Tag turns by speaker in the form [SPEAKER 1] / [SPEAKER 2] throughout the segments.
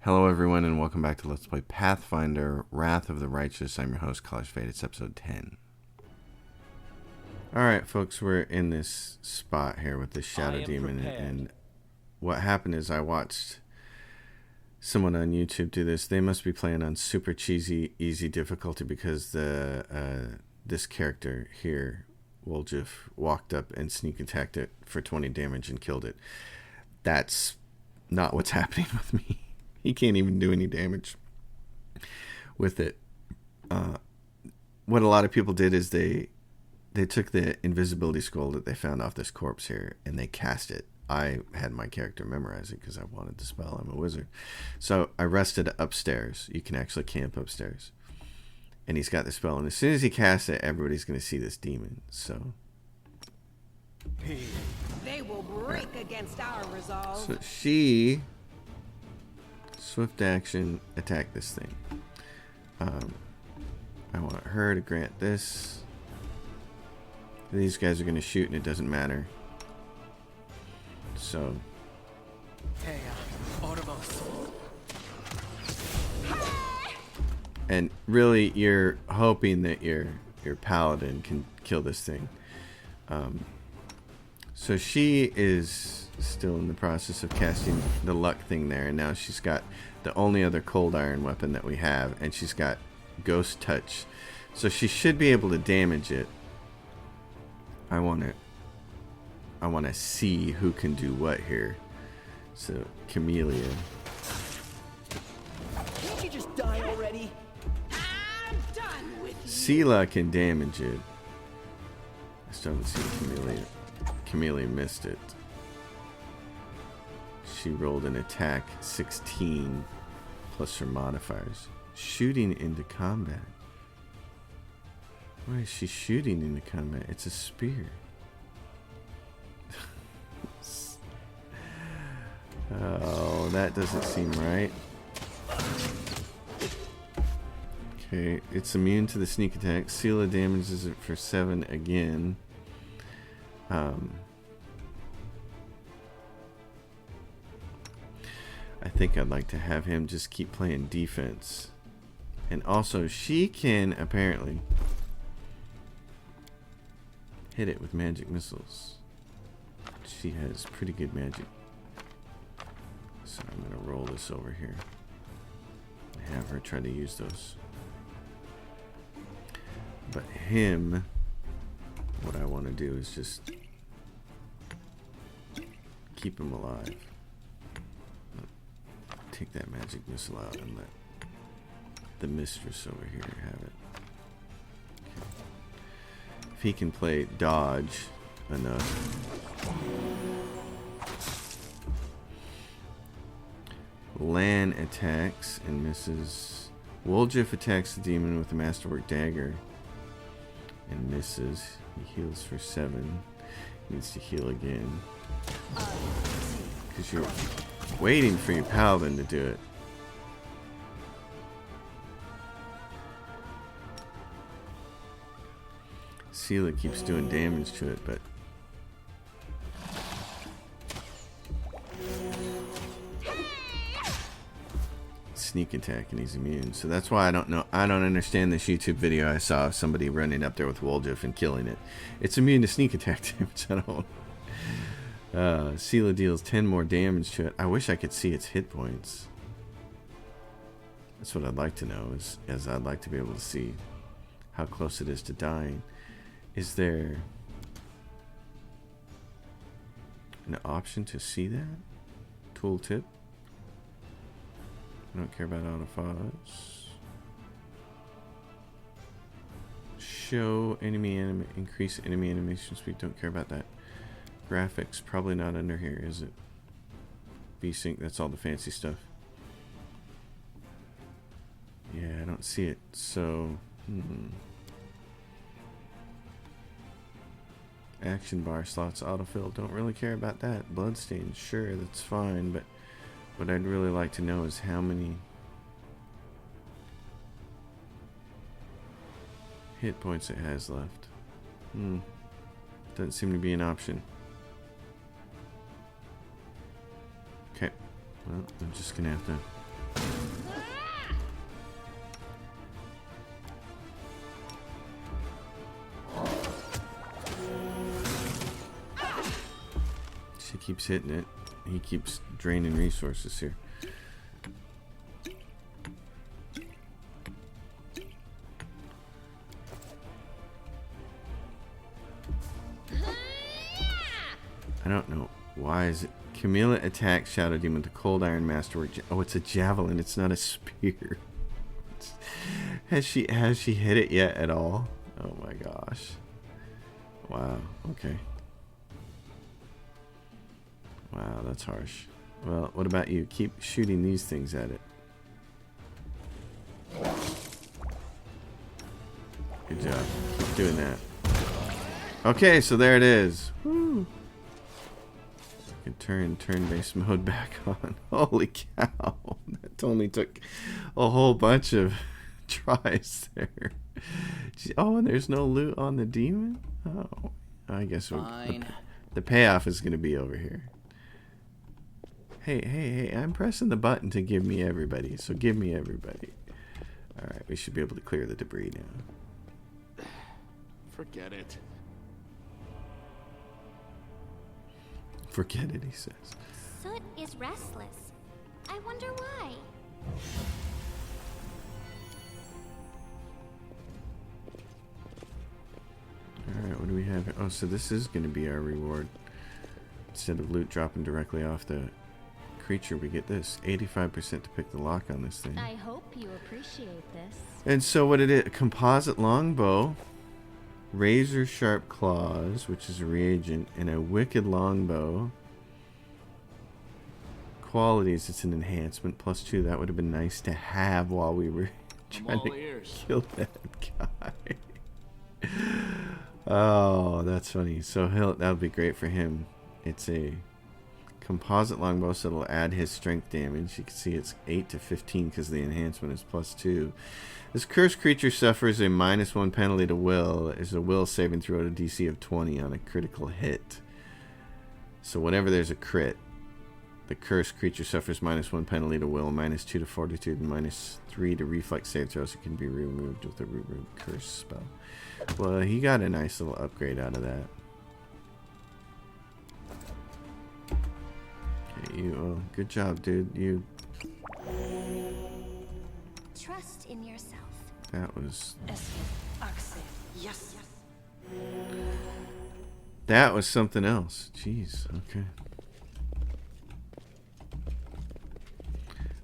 [SPEAKER 1] Hello everyone and welcome back to Let's Play Pathfinder, Wrath of the Righteous. I'm your host, College Fade. It's episode 10. Alright folks, we're in this spot here with this shadow demon, and what happened is I watched someone on YouTube do this. They must be playing on super cheesy, easy difficulty because this character here, Woljif, walked up and sneak attacked it for 20 damage and killed it. That's not what's happening with me. He can't even do any damage with it. What a lot of people did is they took the invisibility scroll that they found off this corpse here and they cast it. I had my character memorize it because I wanted the spell. I'm a wizard. So I rested upstairs. You can actually camp upstairs. And he's got the spell. And as soon as he casts it, everybody's going to see this demon. So
[SPEAKER 2] they will break against our resolve.
[SPEAKER 1] So she... swift action, attack this thing. I want her to grant this. These guys are going to shoot and it doesn't matter. So. And really, you're hoping that your paladin can kill this thing. So she is still in the process of casting the luck thing there, and now she's got the only other cold iron weapon that we have, and she's got ghost touch, so she should be able to damage it. I want to see who can do what here. So Camellia,
[SPEAKER 2] can't you just die already? I'm done with you.
[SPEAKER 1] Sela can damage it. I still haven't seen Camellia. Camellia missed it. She rolled an attack 16 plus her modifiers. Shooting into combat. Why is she shooting into combat? It's a spear. Oh, that doesn't seem right. Okay, it's immune to the sneak attack. Sela damages it for 7 again. I think I'd like to have him just keep playing defense. And also, she can apparently hit it with magic missiles. She has pretty good magic. So I'm going to roll this over here and have her try to use those. But him, what I want to do is just keep him alive. Take that magic missile out and let the mistress over here have it. Okay. If he can play dodge enough. Lan attacks and misses. Woljif attacks the demon with the masterwork dagger and misses. He heals for 7. Needs to heal again. Because you're waiting for your paladin to do it. Sela keeps doing damage to it, but sneak attack and he's immune. So that's why I don't understand this YouTube video I saw of somebody running up there with Woljif and killing it. It's immune to sneak attack damage. I don't. Sela deals 10 more damage to it. I wish I could see its hit points. That's what I'd like to know, is I'd like to be able to see how close it is to dying. Is there an option to see that? Tooltip. I don't care about autofocus. Show enemy increase enemy animation speed. Don't care about that. Graphics, probably not under here, is it? VSync, that's all the fancy stuff. Yeah, I don't see it. So, action bar slots autofill. Don't really care about that. Bloodstain, sure, that's fine, but what I'd really like to know is how many hit points it has left. Doesn't seem to be an option. Okay. Well, I'm just gonna have to She keeps hitting it. He keeps draining resources here. I don't know. Why is it? Camilla attacks Shadow Demon with the Cold Iron Masterwork. Oh, it's a javelin. It's not a spear. Has she hit it yet at all? Oh my gosh. Wow. Okay. Wow, that's harsh. Well, what about you? Keep shooting these things at it. Good job. Keep doing that. Okay, so there it is. Woo. Can turn turn-based mode back on. Holy cow. That only took a whole bunch of tries there. Oh, and there's no loot on the demon? Oh, I guess the payoff is going to be over here. Hey, I'm pressing the button to give me everybody, so give me everybody. Alright, we should be able to clear the debris now.
[SPEAKER 3] Forget it.
[SPEAKER 1] Forget it, he says.
[SPEAKER 4] Soot is restless. I wonder why.
[SPEAKER 1] Alright, what do we have here? Oh, so this is going to be our reward. Instead of loot dropping directly off the creature, we get this. 85% to pick the lock on this thing.
[SPEAKER 4] I hope you appreciate this.
[SPEAKER 1] And so what it is, a composite longbow, razor sharp claws, which is a reagent, and a wicked longbow. Qualities, it's an enhancement, +2. That would have been nice to have while we were trying to kill that guy. Oh, that's funny. So that'll be great for him. It's a composite longbow, so it'll add his strength damage. You can see it's 8 to 15 because the enhancement is +2. This cursed creature suffers a -1 penalty to will. Is a will saving throw at a DC of 20 on a critical hit. So whenever there's a crit, the cursed creature suffers -1 penalty to will, -2 to fortitude, and -3 to reflex save throws. It can be removed with the root curse spell. Well, he got a nice little upgrade out of that. Okay, good job, dude. You.
[SPEAKER 4] Trust in yourself.
[SPEAKER 1] That was.
[SPEAKER 2] Yes.
[SPEAKER 1] That was something else. Jeez. Okay.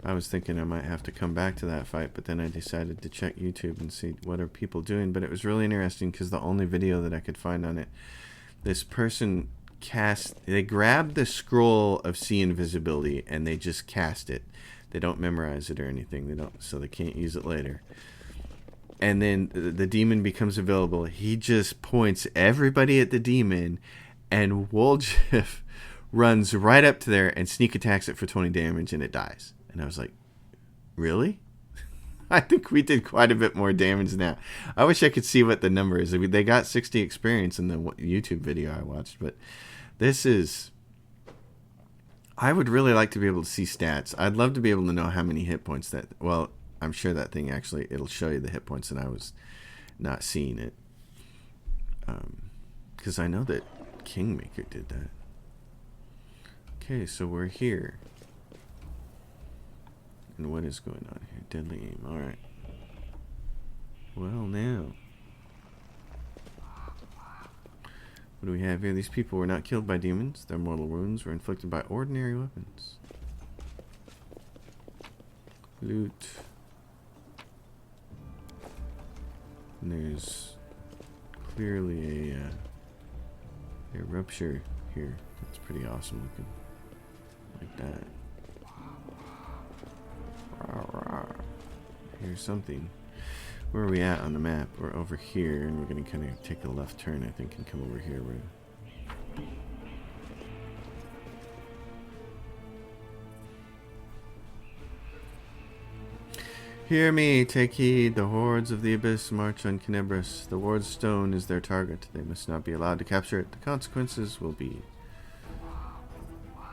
[SPEAKER 1] I was thinking I might have to come back to that fight, but then I decided to check YouTube and see what are people doing. But it was really interesting because the only video that I could find on it, this person they grabbed the scroll of see invisibility and they just cast it. They don't memorize it or anything. So they can't use it later. And then the demon becomes available. He just points everybody at the demon, and Woljif runs right up to there and sneak attacks it for 20 damage, and it dies. And I was like, really? I think we did quite a bit more damage now. I wish I could see what the number is. I mean, they got 60 experience in the YouTube video I watched, but this is... I would really like to be able to see stats. I'd love to be able to know how many hit points that... Well, I'm sure that thing actually... It'll show you the hit points, and I was not seeing it. Because I know that Kingmaker did that. Okay, so we're here. And what is going on here? Deadly aim. Alright. Well, now. What do we have here? These people were not killed by demons. Their mortal wounds were inflicted by ordinary weapons. Loot. And there's clearly a rupture here. That's pretty awesome looking. Like that. Here's something. Where are we at on the map? We're over here, and we're going to kind of take a left turn, I think, and come over here. Hear me, take heed. The hordes of the abyss march on Canebras. The ward's stone is their target. They must not be allowed to capture it. The consequences will be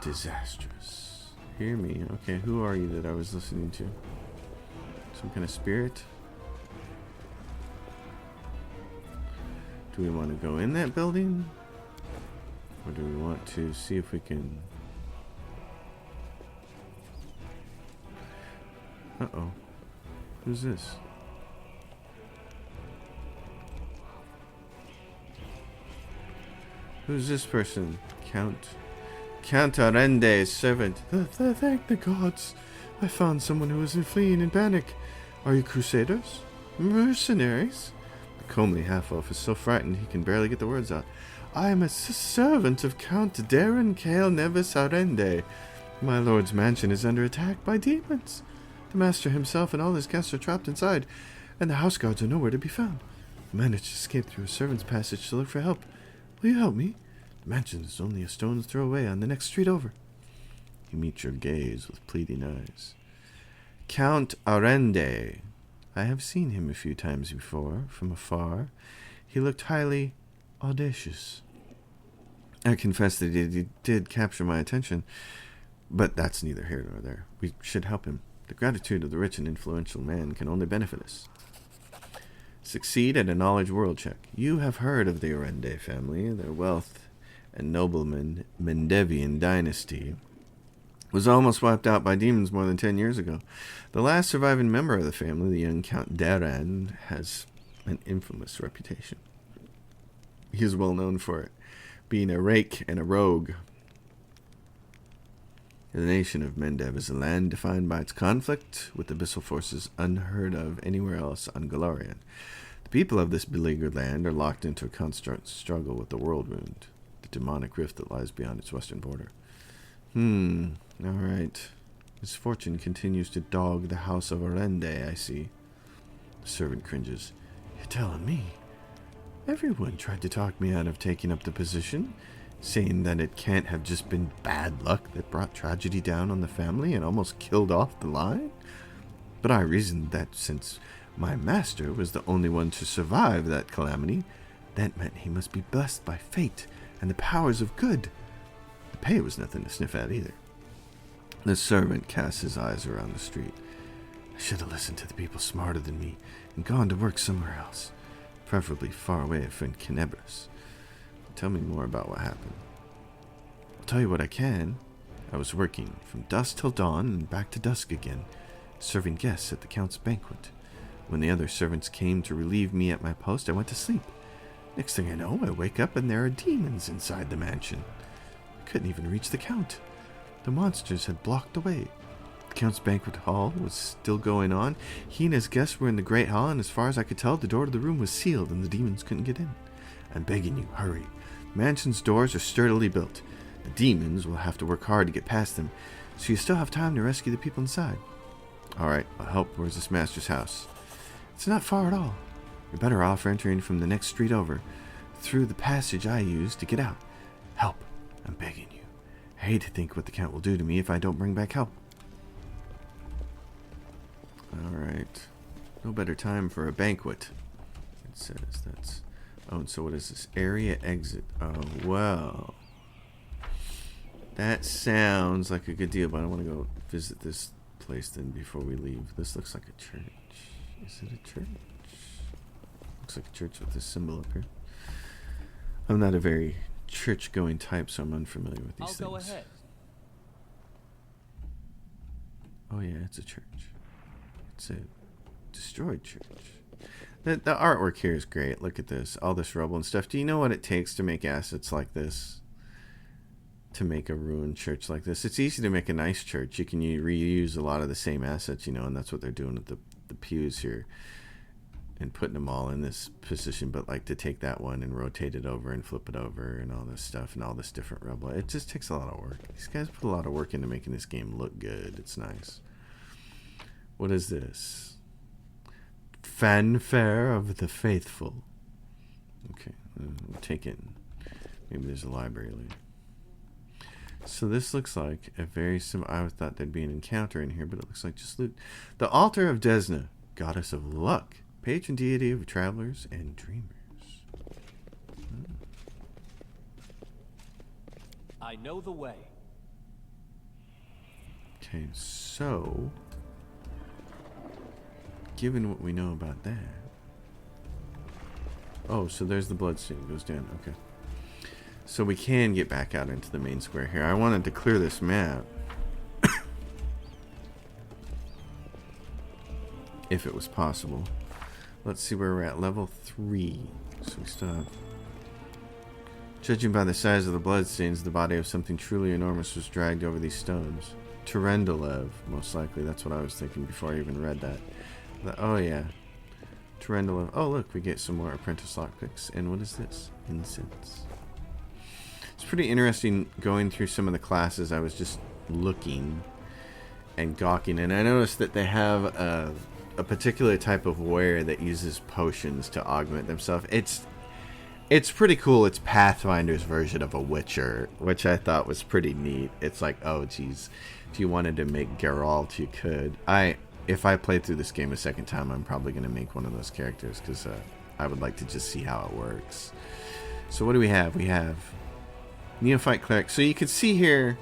[SPEAKER 1] disastrous. hear me. Okay, who are you that I was listening to? Some kind of spirit? Do we want to go in that building? Or do we want to see if we can... Uh-oh. Who's this? Who's this person? Count Arende's servant. Thank the gods. I found someone who was fleeing in panic. Are you crusaders? Mercenaries? The comely half-elf is so frightened he can barely get the words out. I am a servant of Count Darren Kale Nevis Arende. My lord's mansion is under attack by demons. The master himself and all his guests are trapped inside, and the house guards are nowhere to be found. I managed to escape through a servant's passage to look for help. Will you help me? The mansion is only a stone's throw away on the next street over. He meets your gaze with pleading eyes. Count Arende. I have seen him a few times before, from afar. He looked highly audacious. I confess that he did capture my attention, but that's neither here nor there. We should help him. The gratitude of the rich and influential man can only benefit us. Succeed at a knowledge world check. You have heard of the Arende family. Their wealth and nobleman Mendevian dynasty was almost wiped out by demons more than 10 years ago. The last surviving member of the family, the young Count Darren, has an infamous reputation. He is well known for it, being a rake and a rogue. The nation of Mendev is a land defined by its conflict with abyssal forces unheard of anywhere else on Galarian. The people of this beleaguered land are locked into a constant struggle with the World Wound, the demonic rift that lies beyond its western border. Alright. Misfortune continues to dog the house of Arende, I see. The servant cringes. You're telling me? Everyone tried to talk me out of taking up the position, saying that it can't have just been bad luck that brought tragedy down on the family and almost killed off the line. But I reasoned that since my master was the only one to survive that calamity, that meant he must be blessed by fate and the powers of good. The pay was nothing to sniff at either. The servant cast his eyes around the street. I should have listened to the people smarter than me and gone to work somewhere else, preferably far away from Kenebris. Tell me more about what happened. I'll tell you what I can. I was working from dusk till dawn and back to dusk again, serving guests at the Count's banquet. When the other servants came to relieve me at my post, I went to sleep. Next thing I know, I wake up and there are demons inside the mansion. I couldn't even reach the Count. The monsters had blocked the way. The Count's banquet hall was still going on. He and his guests were in the great hall, and as far as I could tell, the door to the room was sealed and the demons couldn't get in. I'm begging you, hurry. The mansion's doors are sturdily built. The demons will have to work hard to get past them, so you still have time to rescue the people inside. Alright, I'll help. Where's this master's house? It's not far at all. You're better off entering from the next street over, through the passage I used to get out. Help. I'm begging you. I hate to think what the Count will do to me if I don't bring back help. Alright. No better time for a banquet. It says that's... Oh, and so what is this? Area exit. Oh, well. That sounds like a good deal, but I want to go visit this place then before we leave. This looks like a church. Is it a church? Looks like a church with this symbol up here. I'm not a very church-going type, so I'm unfamiliar with these things.
[SPEAKER 2] I'll go ahead.
[SPEAKER 1] Oh yeah, it's a church. It's a destroyed church. The artwork here is great. Look at this. All this rubble and stuff. Do you know what it takes to make assets like this? To make a ruined church like this? It's easy to make a nice church. You can reuse a lot of the same assets, and that's what they're doing with the pews here. And putting them all in this position, but like to take that one and rotate it over and flip it over and all this stuff and all this different rubble. It just takes a lot of work. These guys put a lot of work into making this game look good. It's nice. What is this? Fanfare of the Faithful. Okay, we'll take it. Maybe there's a library later. So this looks like a very similar... I thought there'd be an encounter in here, but it looks like just loot. The Altar of Desna, goddess of luck, patron deity of travelers and dreamers.
[SPEAKER 2] I know the way.
[SPEAKER 1] Okay, so given what we know about that. Oh, so there's the bloodstain. Goes down. Okay. So we can get back out into the main square here. I wanted to clear this map. If it was possible. Let's see where we're at. Level 3. So we still have... Judging by the size of the bloodstains, the body of something truly enormous was dragged over these stones. Turendelev, most likely. That's what I was thinking before I even read that. Oh, yeah. Turendelev. Oh, look, we get some more apprentice lockpicks. And what is this? Incense. It's pretty interesting going through some of the classes. I was just looking and gawking, and I noticed that they have a particular type of warrior that uses potions to augment themselves. It's pretty cool. It's Pathfinder's version of a Witcher, which I thought was pretty neat. It's like, oh geez, if you wanted to make Geralt, you could. If I played through this game a second time, I'm probably going to make one of those characters, because I would like to just see how it works. So what do we have? We have Neophyte Cleric. So you can see here...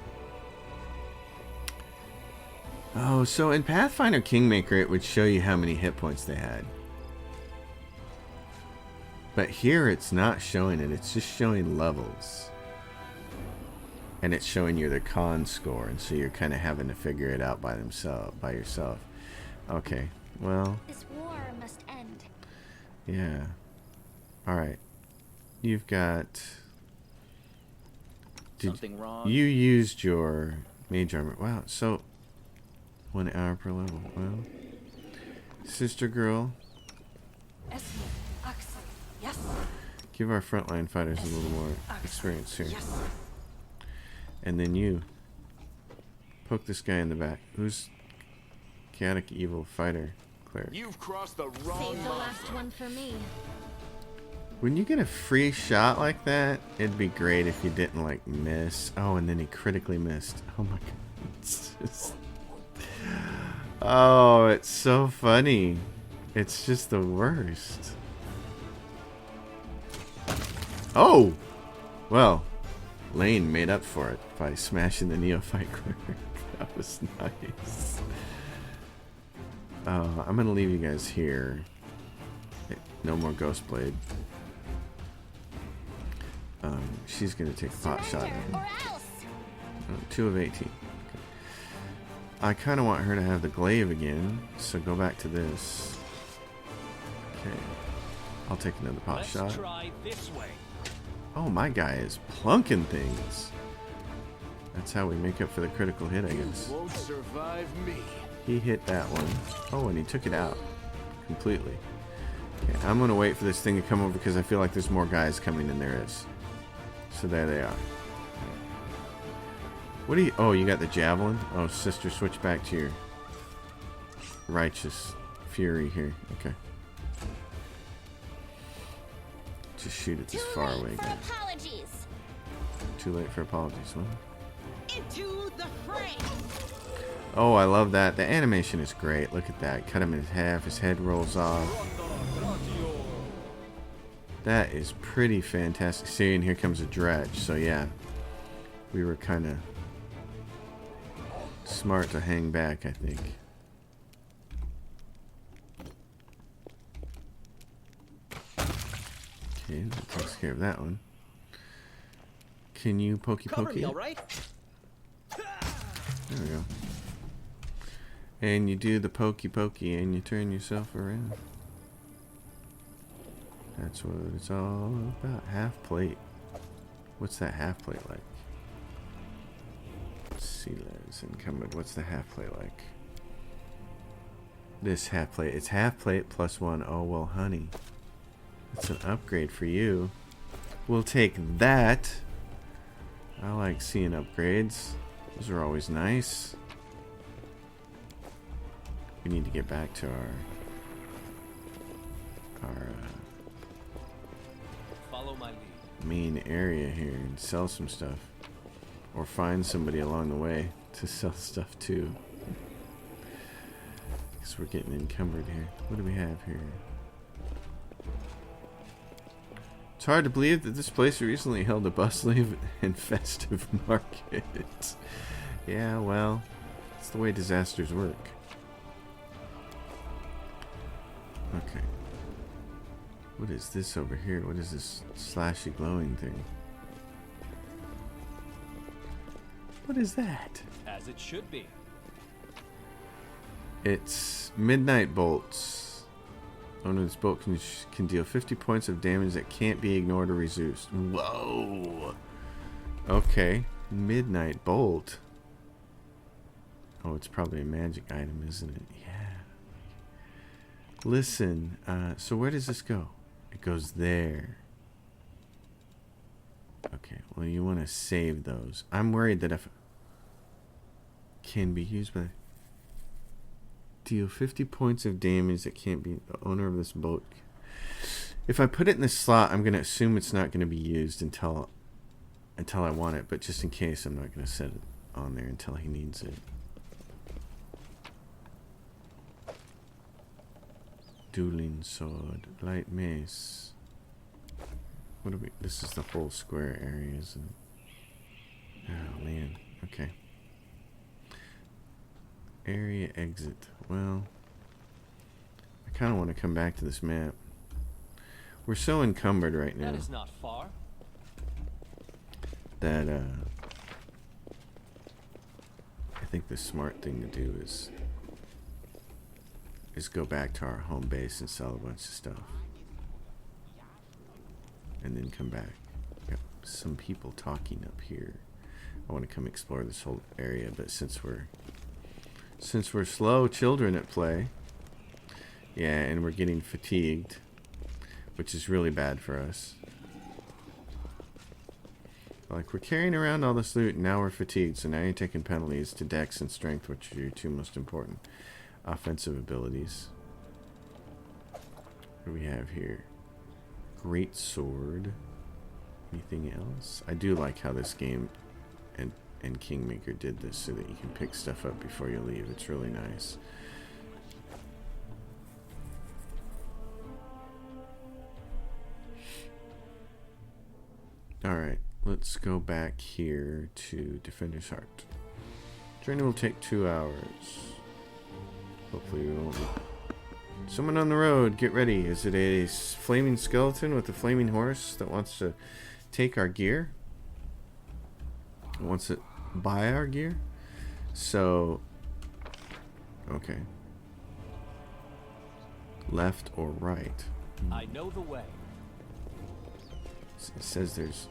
[SPEAKER 1] Oh, so in Pathfinder Kingmaker, it would show you how many hit points they had. But here it's not showing it. It's just showing levels. And it's showing you their con score. And so you're kind of having to figure it out by yourself. Okay, well...
[SPEAKER 4] This war must end.
[SPEAKER 1] Yeah. Alright. You've got...
[SPEAKER 2] Something wrong?
[SPEAKER 1] You used your mage armor. Wow, so... 1 hour per level. Well... Sister girl...
[SPEAKER 5] Yes.
[SPEAKER 1] Give our frontline fighters a little more experience here.
[SPEAKER 5] Yes.
[SPEAKER 1] And then you. Poke this guy in the back. Who's chaotic evil fighter cleric?
[SPEAKER 3] You've crossed the wrong
[SPEAKER 4] Save the
[SPEAKER 3] line.
[SPEAKER 4] last one for me.
[SPEAKER 1] When you get a free shot like that, it'd be great if you didn't like miss. Oh, and then he critically missed. Oh my god. It's just... Oh, it's so funny. It's just the worst. Oh! Well, Lane made up for it by smashing the Neophyte Cleric. That was nice. I'm going to leave you guys here. No more Ghost Blade. She's going to take a pot shot at him.
[SPEAKER 4] Or else.
[SPEAKER 1] 2 of 18. Okay. I kind of want her to have the glaive again, so go back to this. Okay. I'll take another pot
[SPEAKER 2] Let's
[SPEAKER 1] shot.
[SPEAKER 2] try this way.
[SPEAKER 1] Oh, my guy is plunking things. That's how we make up for the critical hit, I guess.
[SPEAKER 3] Won't survive me.
[SPEAKER 1] He hit that one. Oh, and he took it out completely. Okay, I'm going to wait for this thing to come over because I feel like there's more guys coming than there is. So there they are. What do you... Oh, you got the javelin? Oh, sister, switch back to your righteous fury here. Okay. Just shoot it this far away, guys.
[SPEAKER 4] Apologies.
[SPEAKER 1] Too late for apologies, huh?
[SPEAKER 5] Into the fray.
[SPEAKER 1] Oh, I love that. The animation is great. Look at that. Cut him in half. His head rolls off. That is pretty fantastic. See, and here comes a dredge. So, yeah. We were kind of smart to hang back, I think. Okay, that takes care of that one. Can you pokey
[SPEAKER 2] Cover
[SPEAKER 1] pokey?
[SPEAKER 2] me, all right?
[SPEAKER 1] There we go. And you do the pokey pokey and you turn yourself around. That's what it's all about. Half plate. What's that half plate like? Sealers encumbered. What's the half plate like? This half plate. It's half plate plus 1. Oh, well, honey. It's an upgrade for you. We'll take that. I like seeing upgrades. Those are always nice. We need to get back to our
[SPEAKER 2] Follow my lead.
[SPEAKER 1] main area here and sell some stuff. Or find somebody along the way to sell stuff to. Because we're getting encumbered here. What do we have here? It's hard to believe that this place recently held a bustling and festive market. Yeah, well, It's the way disasters work. Okay. What is this over here? What is this slashy glowing thing? What is that?
[SPEAKER 2] As it should be.
[SPEAKER 1] It's midnight bolts. Owner of this bolt can deal 50 points of damage that can't be ignored or resisted. Whoa. Okay. Midnight bolt. Oh, it's probably a magic item, isn't it? Yeah. Listen. So where does this go? It goes there. Okay. Well, you want to save those. I'm worried that if can be used by deal 50 points of damage that can't be the owner of this boat. If I put it in this slot, I'm going to assume it's not going to be used until I want it, but just in case, I'm not going to set it on there until he needs it. Dueling sword, light mace. What are we? This is the whole square area, isn't it? Oh man. Okay. Area exit. Well, I kind of want to come back to this map. We're so encumbered right now
[SPEAKER 2] That is not far.
[SPEAKER 1] that I think the smart thing to do is go back to our home base and sell a bunch of stuff, and then come back. Got some people talking up here. I want to come explore this whole area, but since we're slow children at play, yeah, and we're getting fatigued, which is really bad for us. Like, we're carrying around all this loot, and now we're fatigued, so now you're taking penalties to dex and strength, which are your two most important offensive abilities. What do we have here? Great sword. Anything else? I do like how this game and Kingmaker did this so that you can pick stuff up before you leave. It's really nice. Alright, let's go back here to Defender's Heart. Journey will take 2 hours. Hopefully we won't be... Someone on the road, get ready. Is it a flaming skeleton with a flaming horse that wants to take our gear? Wants to buy our gear? So... Okay. Left or right?
[SPEAKER 2] I know the way.
[SPEAKER 1] It says there's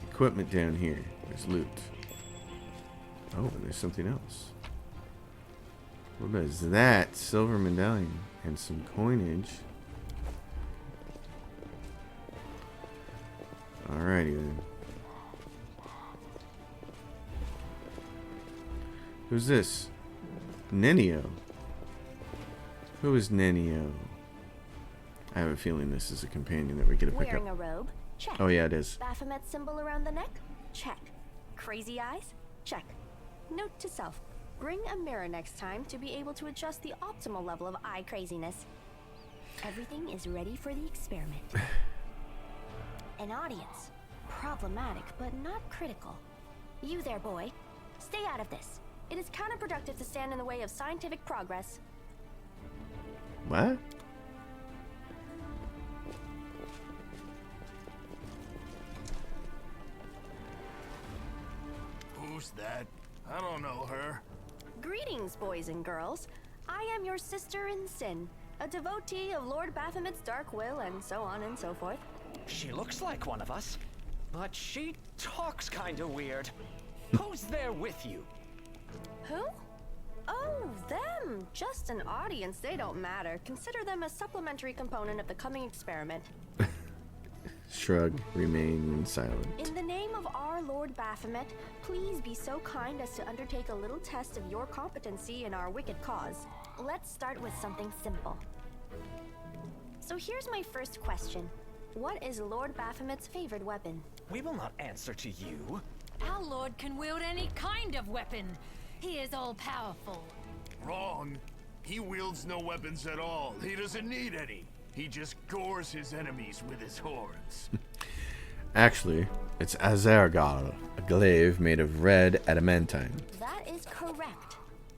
[SPEAKER 1] equipment down here. There's loot. Oh, and there's something else. What is that? Silver medallion and some coinage. Alrighty then. Who's this? Nenio. Who is Nenio? I have a feeling this is a companion that we get to pick
[SPEAKER 4] Wearing
[SPEAKER 1] up.
[SPEAKER 4] a robe? Check.
[SPEAKER 1] Oh yeah, it is.
[SPEAKER 4] Baphomet symbol around the neck? Check. Crazy eyes? Check. Note to self. Bring a mirror next time to be able to adjust the optimal level of eye craziness. Everything is ready for the experiment. An audience. Problematic, but not critical. You there, boy. Stay out of this. It is counterproductive to stand in the way of scientific progress.
[SPEAKER 1] What?
[SPEAKER 3] Who's that? I don't know her.
[SPEAKER 4] Greetings, boys and girls. I am your sister in sin, a devotee of Lord Baphomet's dark will, and so on and so forth.
[SPEAKER 2] She looks like one of us, but she talks kinda weird. Who's there with you?
[SPEAKER 4] Who? Oh, them. Just an audience. They don't matter. Consider them a supplementary component of the coming experiment.
[SPEAKER 1] Shrug, remain silent.
[SPEAKER 4] In the name of our Lord Baphomet, please be so kind as to undertake a little test of your competency in our wicked cause. Let's start with something simple. So here's my first question. What is Lord Baphomet's favorite weapon?
[SPEAKER 2] We will not answer to you.
[SPEAKER 5] Our lord can wield any kind of weapon. He is all-powerful.
[SPEAKER 3] Wrong. He wields no weapons at all. He doesn't need any. He just gores his enemies with his horns.
[SPEAKER 1] Actually, it's Azergal, a glaive made of red adamantine.
[SPEAKER 4] That is correct.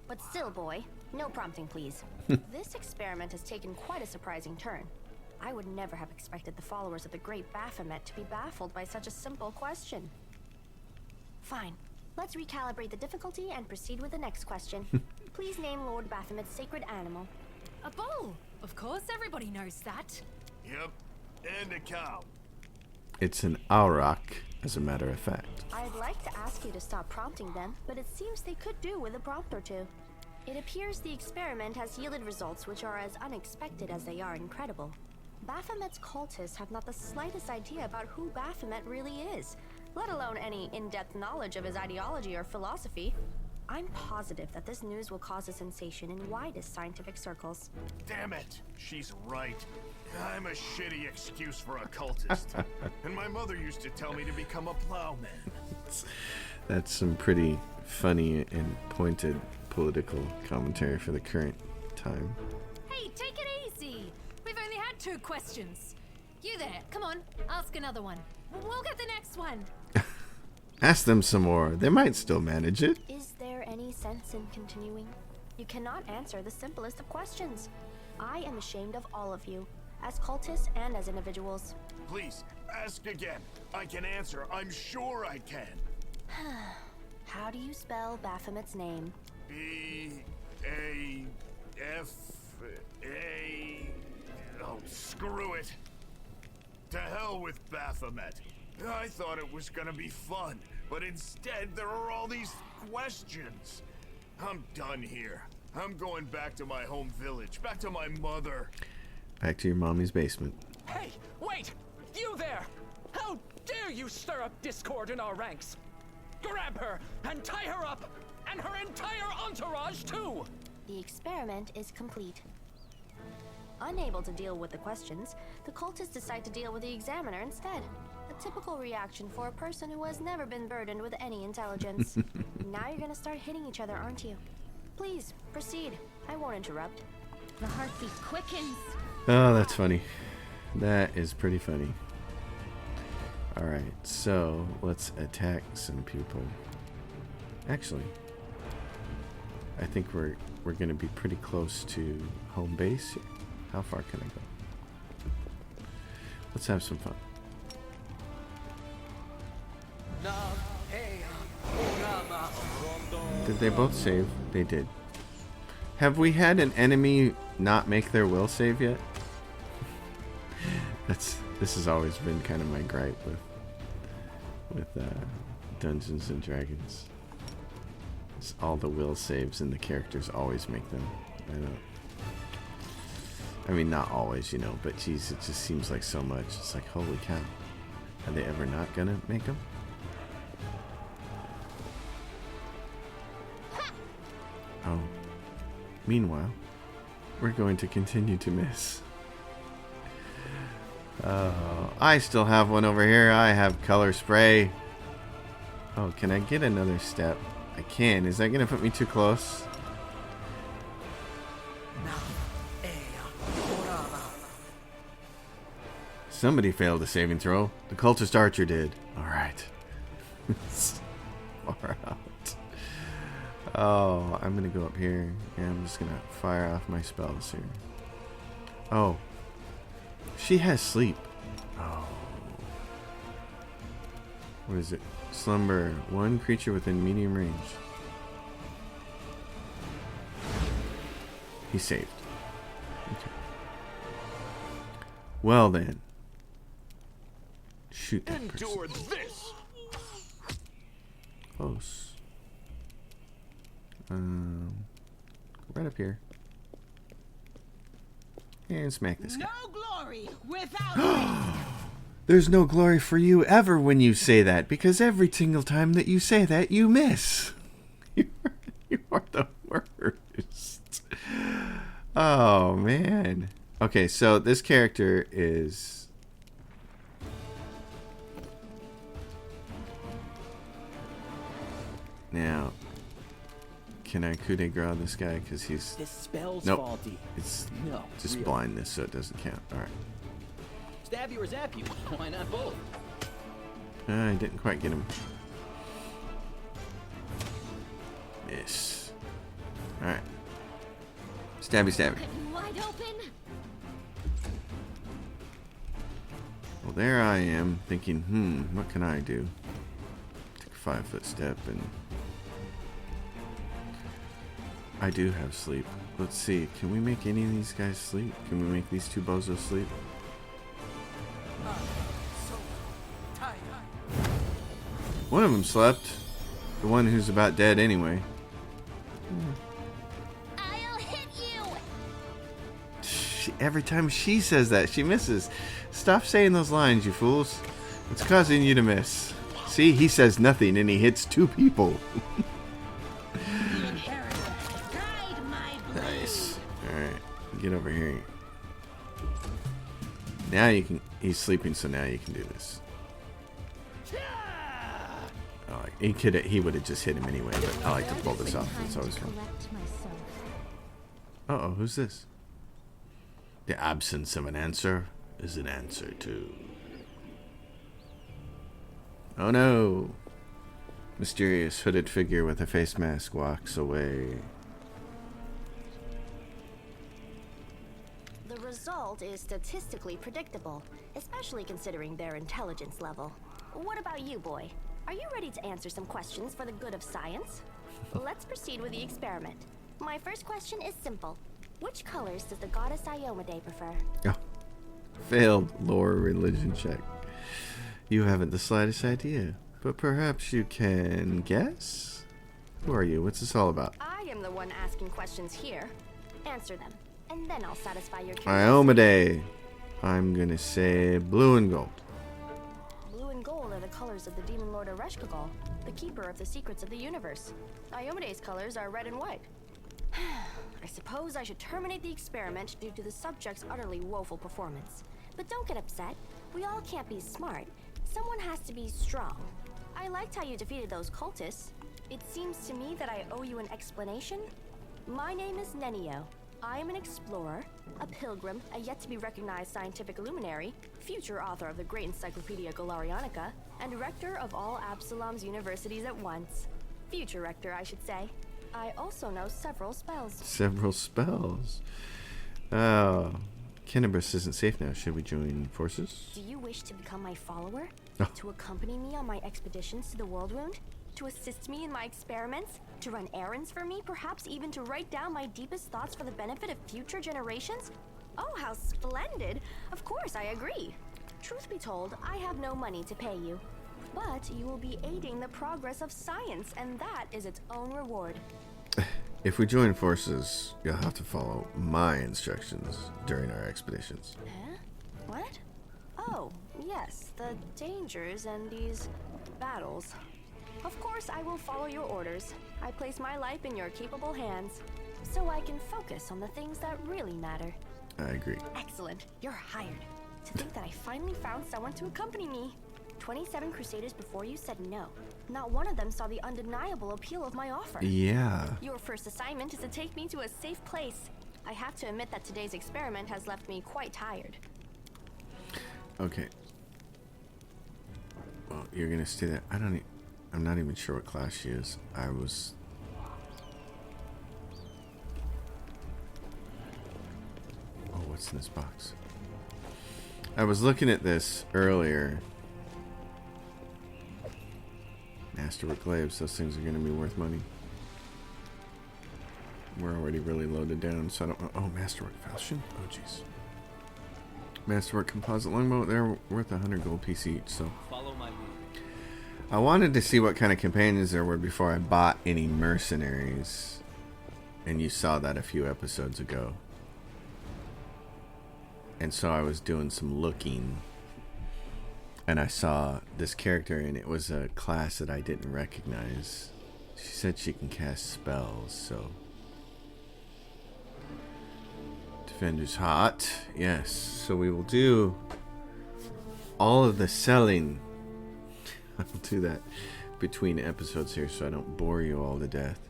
[SPEAKER 4] But still, boy, no prompting, please. This experiment has taken quite a surprising turn. I would never have expected the followers of the great Baphomet to be baffled by such a simple question. Fine. Let's recalibrate the difficulty and proceed with the next question. Please name Lord Baphomet's sacred animal.
[SPEAKER 5] A bull! Of course, everybody knows that.
[SPEAKER 3] Yep, and a cow.
[SPEAKER 1] It's an auroch, as a matter of fact.
[SPEAKER 4] I'd like to ask you to stop prompting them, but it seems they could do with a prompt or two. It appears the experiment has yielded results which are as unexpected as they are incredible. Baphomet's cultists have not the slightest idea about who Baphomet really is, let alone any in-depth knowledge of his ideology or philosophy. I'm positive that this news will cause a sensation in widest scientific circles.
[SPEAKER 3] Damn it, she's right. I'm a shitty excuse for a cultist. And my mother used to tell me to become a plowman.
[SPEAKER 1] That's some pretty funny and pointed political commentary for the current time.
[SPEAKER 5] Hey, take it easy. We've only had 2 questions. You there, come on, ask another one. We'll get the next one.
[SPEAKER 1] Ask them some more. They might still manage it.
[SPEAKER 4] Is there any sense in continuing? You cannot answer the simplest of questions. I am ashamed of all of you, as cultists and as individuals.
[SPEAKER 3] Please, ask again. I can answer. I'm sure I can.
[SPEAKER 4] How do you spell Baphomet's name?
[SPEAKER 3] B-A-F-A... Oh, screw it. To hell with Baphomet. I thought it was gonna be fun, but instead there are all these questions. I'm done here. I'm going back to my home village, back to my mother.
[SPEAKER 1] Back to your mommy's basement.
[SPEAKER 2] Hey, wait! You there! How dare you stir up discord in our ranks? Grab her and tie her up, and her entire entourage too!
[SPEAKER 4] The experiment is complete. Unable to deal with the questions, the cultists decide to deal with the examiner instead. A typical reaction for a person who has never been burdened with any intelligence. Now you're gonna start hitting each other, aren't you? Please, proceed. I won't interrupt.
[SPEAKER 5] The heartbeat quickens.
[SPEAKER 1] Oh, that's funny. That is pretty funny. Alright, so let's attack some people. Actually, I think we're going to be pretty close to home base here. How far can I go? Let's have some fun. Did they both save? They did. Have we had an enemy not make their will save yet? This has always been kind of my gripe with Dungeons and Dragons. It's all the will saves and the characters always make them. I mean, not always, you know, but geez, it just seems like so much. It's like, holy cow. Are they ever not gonna make them? Oh. Meanwhile, we're going to continue to miss. I still have one over here. I have color spray. Oh, can I get another step? I can. Is that going to put me too close? Somebody failed a saving throw. The cultist archer did. Alright. Far out. Oh, I'm going to go up here. And I'm just going to fire off my spells here. Oh. She has sleep. Oh. What is it? Slumber. One creature within medium range. He saved. Okay. Well then. Shoot that person.
[SPEAKER 3] Endure this.
[SPEAKER 1] Close. Right up here. And smack this guy.
[SPEAKER 6] No glory without
[SPEAKER 1] There's no glory for you ever when you say that, because every single time that you say that, you miss. You are the worst. Oh, man. Okay, so this character is... Now, can I coup de grace this guy? Because he's...
[SPEAKER 7] This spell's
[SPEAKER 1] Nope.
[SPEAKER 7] faulty.
[SPEAKER 1] It's
[SPEAKER 7] No,
[SPEAKER 1] just
[SPEAKER 7] really.
[SPEAKER 1] blindness, so it doesn't count. Alright.
[SPEAKER 7] Stab you or zap you. Why not both?
[SPEAKER 1] I didn't quite get him. Miss. Alright. Stabby, stabby.
[SPEAKER 5] Cutting wide open.
[SPEAKER 1] Well, there I am, thinking, what can I do? Take a 5-foot step, and I do have sleep. Let's see, can we make any of these guys sleep? Can we make these two bozos sleep? One of them slept. The one who's about dead anyway.
[SPEAKER 5] I'll hit you.
[SPEAKER 1] Every time she says that, she misses. Stop saying those lines, you fools. It's causing you to miss. See, he says nothing and he hits 2 people. Nice. Alright, get over here. Now you can... He's sleeping, so now you can do this. He would have just hit him anyway, but I like to pull this off. It's always fun. Uh-oh, who's this? The absence of an answer is an answer too. Oh no! Mysterious hooded figure with a face mask walks away.
[SPEAKER 4] The result is statistically predictable, especially considering their intelligence level. What about you, boy? Are you ready to answer some questions for the good of science? Let's proceed with the experiment. My first question is simple. Which colors does the goddess Iomade prefer?
[SPEAKER 1] Oh. Failed lore religion check. You haven't the slightest idea, but perhaps you can guess? Who are you? What's this all about?
[SPEAKER 4] I am the one asking questions here. Answer them, and then I'll satisfy your curiosity.
[SPEAKER 1] Iomade. I'm gonna say blue and gold.
[SPEAKER 4] Blue and gold are the colors of the demon lord Ereshkigal, the keeper of the secrets of the universe. Iomade's colors are red and white. I suppose I should terminate the experiment due to the subject's utterly woeful performance. But don't get upset. We all can't be smart. Someone has to be strong. I liked how you defeated those cultists. It seems to me that I owe you an explanation. My name is Nenio. I am an explorer, a pilgrim, a yet-to-be-recognized scientific luminary, future author of the great Encyclopedia Galarianica, and rector of all Absalom's universities at once. Future rector, I should say. I also know several spells.
[SPEAKER 1] Several spells? Oh. Cannabis isn't safe now. Should we join forces?
[SPEAKER 4] Do you wish to become my follower?
[SPEAKER 1] Oh.
[SPEAKER 4] To accompany me on my expeditions to the World Wound? To assist me in my experiments? To run errands for me? Perhaps even to write down my deepest thoughts for the benefit of future generations? Oh, how splendid! Of course, I agree. Truth be told, I have no money to pay you. But you will be aiding the progress of science, and that is its own reward.
[SPEAKER 1] If we join forces, you'll have to follow my instructions during our expeditions.
[SPEAKER 4] Huh? What? Oh, yes, the dangers and these battles. Of course, I will follow your orders. I place my life in your capable hands, so I can focus on the things that really matter.
[SPEAKER 1] I agree.
[SPEAKER 4] Excellent. You're hired. To think that I finally found someone to accompany me. 27 Crusaders before you said no. Not one of them saw the undeniable appeal of my offer.
[SPEAKER 1] Yeah.
[SPEAKER 4] Your first assignment is to take me to a safe place. I have to admit that today's experiment has left me quite tired.
[SPEAKER 1] Okay. Well, you're gonna stay there. I'm not even sure what class she is. Oh, what's in this box? I was looking at this earlier. Masterwork glaives, those things are going to be worth money. We're already really loaded down, so I don't know. Oh, Masterwork falchion? Oh, jeez. Masterwork composite longbow, they're worth 100 gold piece each, so.
[SPEAKER 7] Follow my lead.
[SPEAKER 1] I wanted to see what kind of companions there were before I bought any mercenaries. And you saw that a few episodes ago. And so I was doing some looking. And I saw this character, and it was a class that I didn't recognize. She said she can cast spells, so. Defender's hot. Yes. So we will do all of the selling. I will do that between episodes here so I don't bore you all to death.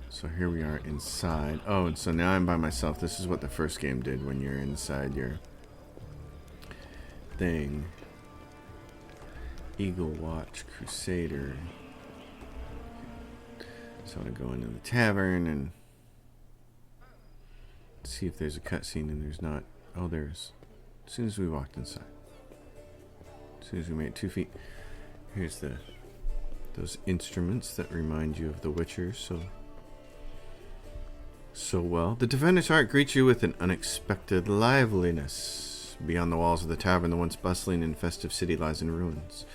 [SPEAKER 1] So here we are inside. Oh, and so now I'm by myself. This is what the first game did when you're inside your thing. Eagle Watch, Crusader. So I want to go into the tavern and see if there's a cutscene, and there's not. Oh, there's. As soon as we walked inside. As soon as we made 2 feet. Here's those instruments that remind you of The Witcher so well. The defender's heart greets you with an unexpected liveliness. Beyond the walls of the tavern, the once bustling and festive city lies in ruins.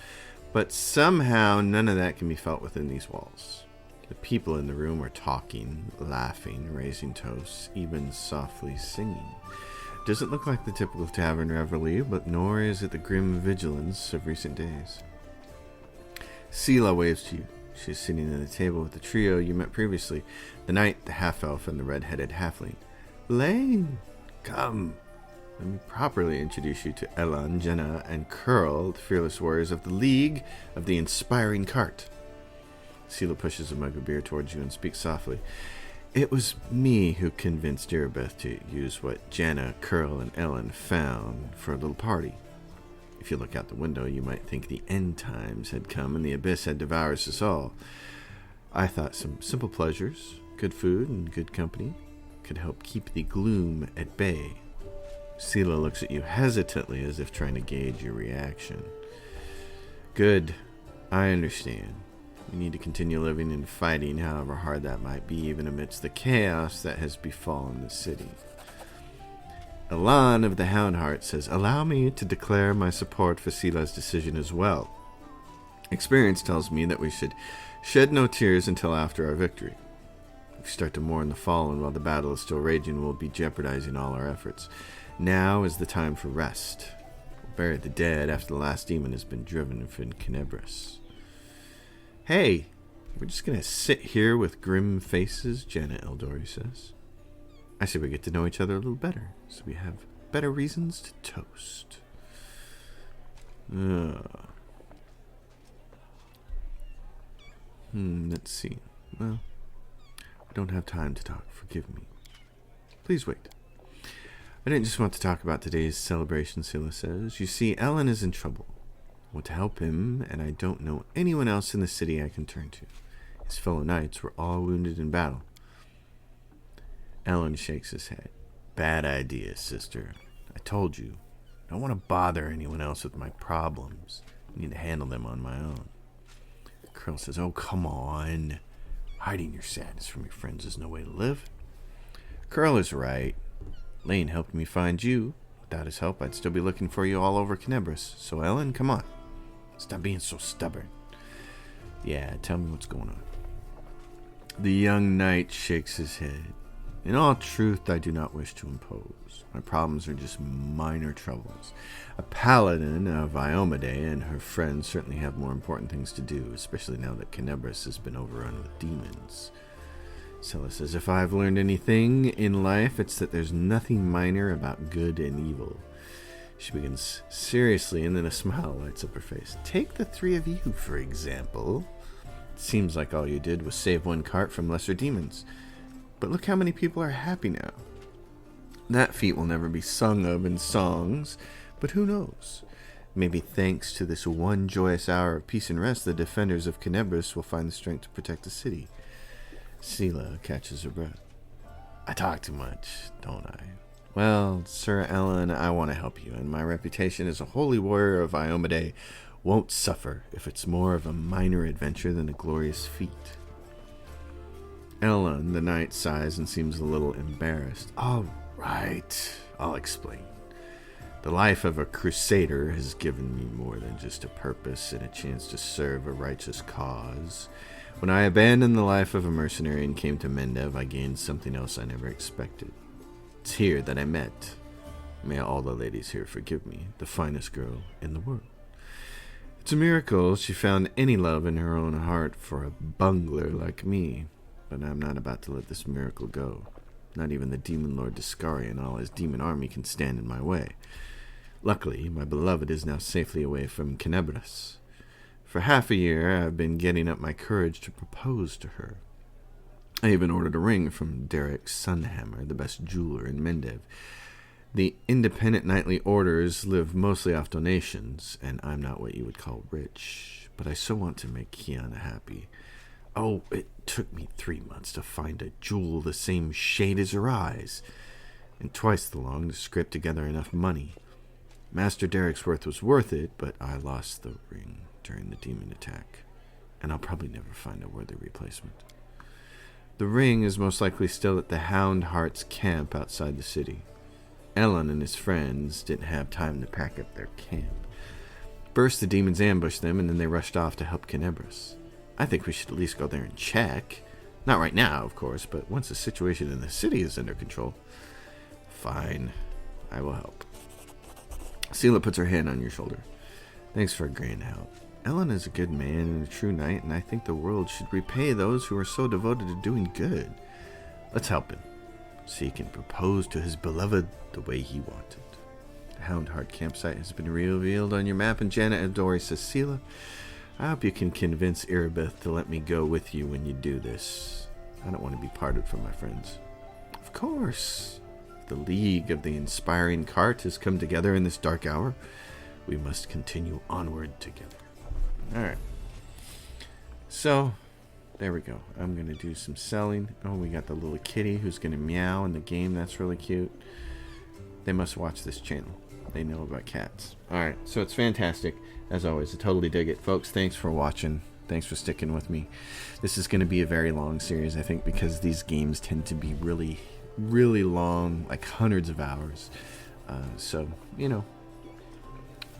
[SPEAKER 1] But somehow none of that can be felt within these walls. The people in the room are talking, laughing, raising toasts, even softly singing. It doesn't look like the typical tavern reveille, but nor is it the grim vigilance of recent days. Sela waves to you. She's sitting at the table with the trio you met previously. The knight, the half-elf, and the red-headed halfling. Lane, come. Let me properly introduce you to Elan, Jenna, and Curl, the fearless warriors of the League of the Inspiring Cart. Sela pushes a mug of beer towards you and speaks softly. It was me who convinced Irabeth to use what Jenna, Curl, and Ellen found for a little party. If you look out the window, you might think the end times had come and the abyss had devoured us all. I thought some simple pleasures, good food, and good company could help keep the gloom at bay. Sela looks at you hesitantly as if trying to gauge your reaction. Good. I understand. You need to continue living and fighting, however hard that might be, even amidst the chaos that has befallen the city. Elan of the Hound Heart says, allow me to declare my support for Sela's decision as well. Experience tells me that we should shed no tears until after our victory. If we start to mourn the fallen while the battle is still raging, we'll be jeopardizing all our efforts. Now is the time for rest. We'll bury the dead after the last demon has been driven from Kenebris. Hey, we're just going to sit here with grim faces, Jenna Eldori says. I say we get to know each other a little better, so we have better reasons to toast. Let's see. Well, I don't have time to talk. Forgive me. Please wait. I didn't just want to talk about today's celebration, Sela says. You see, Ellen is in trouble. I want to help him, and I don't know anyone else in the city I can turn to. His fellow knights were all wounded in battle. Ellen shakes his head. Bad idea, sister. I told you. I don't want to bother anyone else with my problems. I need to handle them on my own. Curl says, oh, come on. Hiding your sadness from your friends is no way to live. Curl is right. Lane helped me find you. Without his help, I'd still be looking for you all over Kenebris. So, Ellen, come on. Stop being so stubborn. Yeah, tell me what's going on. The young knight shakes his head. In all truth, I do not wish to impose. My problems are just minor troubles. A paladin of Baphomet and her friends certainly have more important things to do, especially now that Kenebris has been overrun with demons. Sela says, if I've learned anything in life, it's that there's nothing minor about good and evil. She begins seriously, and then a smile lights up her face. Take the 3 of you, for example. It seems like all you did was save one cart from lesser demons. But look how many people are happy now. That feat will never be sung of in songs, but who knows? Maybe thanks to this one joyous hour of peace and rest, the defenders of Kenebris will find the strength to protect the city. Sela catches her breath. I talk too much, don't I? Well, Sir Ellen, I want to help you, and my reputation as a holy warrior of Baphomet won't suffer if it's more of a minor adventure than a glorious feat. Ellen, the knight, sighs and seems a little embarrassed. All right, I'll explain. The life of a crusader has given me more than just a purpose and a chance to serve a righteous cause. When I abandoned the life of a mercenary and came to Mendev, I gained something else I never expected. It's here that I met. May all the ladies here forgive me, the finest girl in the world. It's a miracle she found any love in her own heart for a bungler like me. But I'm not about to let this miracle go. Not even the demon lord Discari and all his demon army can stand in my way. Luckily, my beloved is now safely away from Kenebris. For half a year, I've been getting up my courage to propose to her. I even ordered a ring from Derek Sunhammer, the best jeweler in Mendev. The independent knightly orders live mostly off donations, and I'm not what you would call rich. But I so want to make Kiana happy. Oh, it took me 3 months to find a jewel the same shade as her eyes, and twice the long to scrape together enough money. Master Derek's was worth it, but I lost the ring during the demon attack, and I'll probably never find a worthy replacement. The ring is most likely still at the Hound Heart's camp outside the city. Ellen and his friends didn't have time to pack up their camp. First, the demons ambushed them, and then they rushed off to help Kenebris. I think we should at least go there and check. Not right now, of course, but once the situation in the city is under control. Fine, I will help. Sela puts her hand on your shoulder. Thanks for agreeing to help. Ellen is a good man and a true knight, and I think the world should repay those who are so devoted to doing good. Let's help him, so he can propose to his beloved the way he wanted. The Hound Heart campsite has been revealed on your map, and Janet Adori says, Sela, I hope you can convince Irabeth to let me go with you when you do this. I don't want to be parted from my friends. Of course. The League of the Inspiring Cart has come together in this dark hour. We must continue onward together. Alright. So, there we go. I'm going to do some selling. Oh, we got the little kitty who's going to meow in the game. That's really cute. They must watch this channel. They know about cats. Alright, so it's fantastic. As always, I totally dig it. Folks, thanks for watching. Thanks for sticking with me. This is going to be a very long series, I think, because these games tend to be really, really long, like hundreds of hours. So, you know,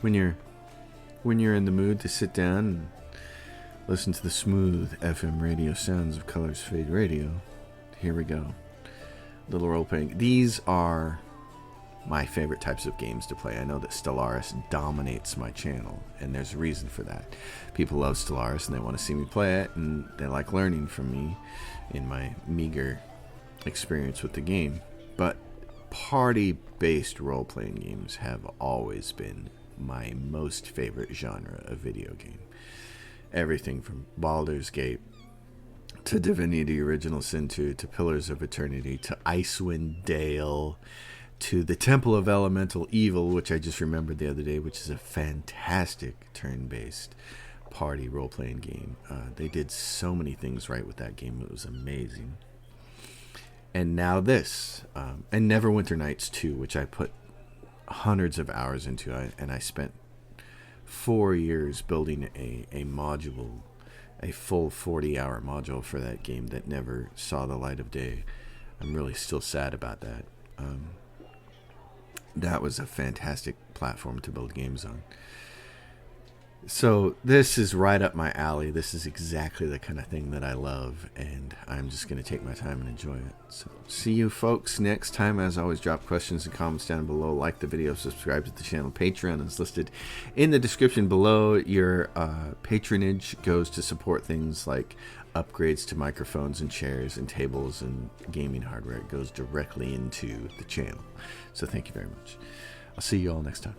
[SPEAKER 1] when you're in the mood to sit down and listen to the smooth FM radio sounds of Colors Fade Radio, here we go. Little role-playing. These are my favorite types of games to play. I know that Stellaris dominates my channel, and there's a reason for that. People love Stellaris, and they want to see me play it, and they like learning from me in my meager experience with the game. But party-based role-playing games have always been my most favorite genre of video game. Everything from Baldur's Gate to Divinity Original Sin 2 to Pillars of Eternity to Icewind Dale to the Temple of Elemental Evil, which I just remembered the other day, which is a fantastic turn-based party role-playing game. They did so many things right with that game. It was amazing. And now this, and Neverwinter Nights 2, which I put hundreds of hours into, and I spent 4 years building a module, a full 40-hour module for that game that never saw the light of day. I'm really still sad about that. That was a fantastic platform to build games on. So this is right up my alley. This is exactly the kind of thing that I love, and I'm just going to take my time and enjoy it. So see you folks next time. As always, drop questions and comments down below. Like the video, subscribe to the channel. Patreon is listed in the description below. Your patronage goes to support things like upgrades to microphones and chairs and tables and gaming hardware. It goes directly into the channel. So thank you very much. I'll see you all next time.